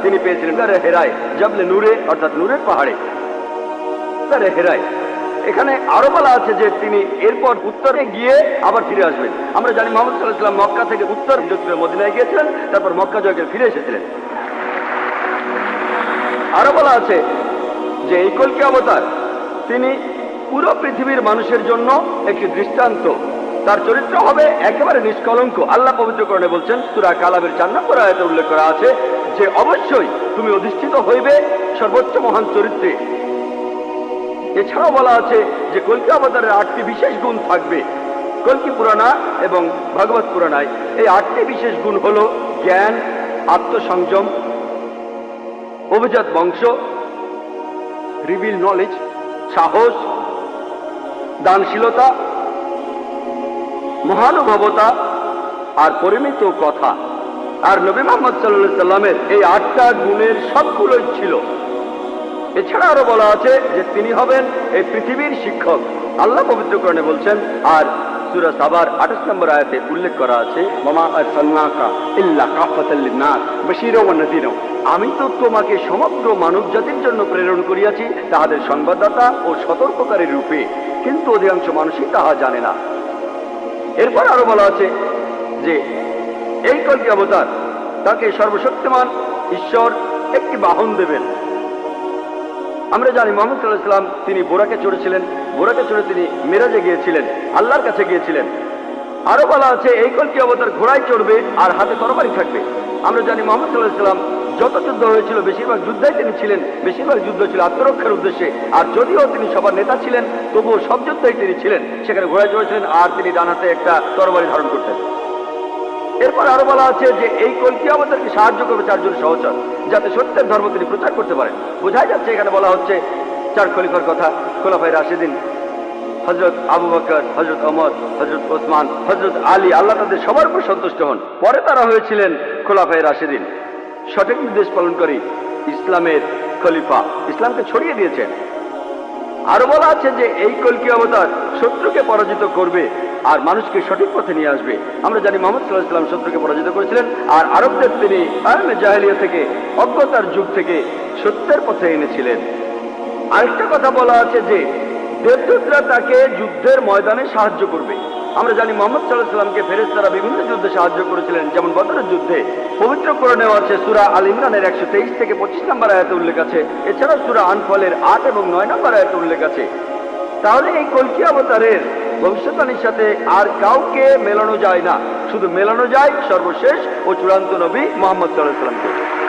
তিনি পেয়েছিলেন গারে হেরায়, জাবলে নূরে অর্থাৎ নূরের পাহাড়ে, গারে হেরায়। এখানে আরো বলা আছে যে তিনি এরপর উত্তরে গিয়ে আবার ফিরে আসবেন। আমরা জানি মুহাম্মদ সাল্লাল্লাহু আলাইহি ওয়াসাল্লাম মক্কা থেকে উত্তর মদিনায় গিয়েছিলেন, তারপর মক্কা জয় করে ফিরে এসেছিলেন। আরো বলা আছে যে এই কল্কি অবতার তিনি পুরো পৃথিবীর মানুষের জন্য একটি দৃষ্টান্ত। তার চরিত্র হবে একেবারে নিষ্কলঙ্ক। আল্লাহ পবিত্র কোরআনে বলছেন, সূরা কালামের 4 নম্বর আয়াতে উল্লেখ করা আছে যে অবশ্যই তুমি অধিষ্ঠিত হইবে সর্বোচ্চ মহান চরিত্রে। এছাড়াও বলা আছে যে কল্কি অবতারের 8টি বিশেষ গুণ থাকবে। কল্কি পুরাণা এবং ভাগবত পুরাণায় এই 8টি বিশেষ গুণ হল জ্ঞান, আত্মসংযম, অভিজাত বংশ, রিভিল নলেজ, সাহস, দানশীলতা, মহানুভবতা আর পরিমিত কথা। আর নবী মুহাম্মদ সাল্লাল্লাহু আলাইহি সাল্লামের এই 8টা গুণের সবগুলোই ছিল। এছাড়া আরো বলা আছে যে তিনি হবেন এই পৃথিবীর শিক্ষক। আল্লাহ পবিত্র কোরআনে বলছেন, আর সূরা সাবার 28 নম্বর আয়াতে উল্লেখ করা আছে, ওয়ামা আরসালনাকা ইল্লা কাফাতাল লিন্নাস বাশীরা ওয়া নাযীরা, আমি তো তোমাকে সমগ্র মানব জাতির জন্য প্রেরণ করিয়াছি তাহাদের সংবাদদাতা ও সতর্ককারী রূপে, কিন্তু অধিকাংশ মানুষই তাহা জানে না। এরপর আরো বলা আছে যে এই কল্কি অবতার তাকে সর্বশক্তিমান ঈশ্বর একটি বাহন দেবেন। আমরা জানি মুহাম্মদ সাল্লাল্লাহু আলাইহি ওয়াসাল্লাম তিনি বোরাকে চড়েছিলেন, বোরাকে চড়ে তিনি মেরাজে গিয়েছিলেন, আল্লাহর কাছে গিয়েছিলেন। আরো বলা আছে এই কল্কি অবতার ঘোড়ায় চড়বে আর হাতে তরবারি থাকবে। আমরা জানি মুহাম্মদ সাল্লাল্লাহু আলাইহি ওয়াসাল্লাম যত যুদ্ধ হয়েছিল বেশিরভাগ যুদ্ধই তিনি ছিলেন, বেশিরভাগ যুদ্ধ ছিল আত্মরক্ষার উদ্দেশ্যে। আর যদিও তিনি সবার নেতা ছিলেন, তবুও সব যুদ্ধেই তিনি ছিলেন। সেখানে ঘোড়ায় চড়েছিলেন আর তিনি ডান হাতে একটা তরবারি ধারণ করতেন। এরপর আরো বলা আছে যে এই কল্কি অবতারকে সাহায্য করবে 4 জন সহচর, যাতে সত্যের ধর্ম তিনি প্রচার করতে পারেন। বোঝাই যাচ্ছে এখানে বলা হচ্ছে 4 খলিফার কথা, খোলাফায়ে রাশিদিন, হযরত আবু বকর, হযরত ওমর, হযরত ওসমান, হযরত আলী, আল্লাহ তাদের সবার উপর সন্তুষ্ট হন। পরে তারা হয়েছিলেন খোলাফায়ে রাশিদিন, সঠিক নির্দেশ পালনকারী ইসলামের খলিফা, ইসলামকে ছড়িয়ে দিয়েছেন। আরো বলা আছে যে এই কল্কি অবতার শত্রুকে পরাজিত করবে আর মানুষকে সঠিক পথে নিয়ে আসবে। আমরা জানি মুহাম্মদ সাল্লাল্লাহু আলাইহি ওয়াসাল্লাম শত্রুকে পরাজিত করেছিলেন আর আরবদের তিনি আয়ামে জাহেলিয়া থেকে, অজ্ঞতার যুগ থেকে সত্যের পথে এনেছিলেন। আরেকটা কথা বলা আছে যে দেবদূতরা তাকে যুদ্ধের ময়দানে সাহায্য করবে। আমরা জানি মুহাম্মদ সাল্লাল্লাহু আলাইহি ওয়াসাল্লামকে ফেরেশতারা বিভিন্ন যুদ্ধে সাহায্য করেছিলেন, যেমন বদরের যুদ্ধে। পবিত্র কোরআনেও আছে, সূরা আল ইমরানের 123 থেকে 25 নম্বর আয়াতে উল্লেখ আছে। এছাড়াও সূরা আনফালের 8 এবং 9 নম্বর আয়াতে উল্লেখ আছে। তাহলে এই কল্কি অবতারের ভবিষ্যৎবাণীর সাথে আর কাউকে মেলানো যায় না, শুধু মেলানো যায় সর্বশেষ ও চূড়ান্ত নবী মুহাম্মদ সাল্লাল্লাহু আলাইহি ওয়াসাল্লামকে।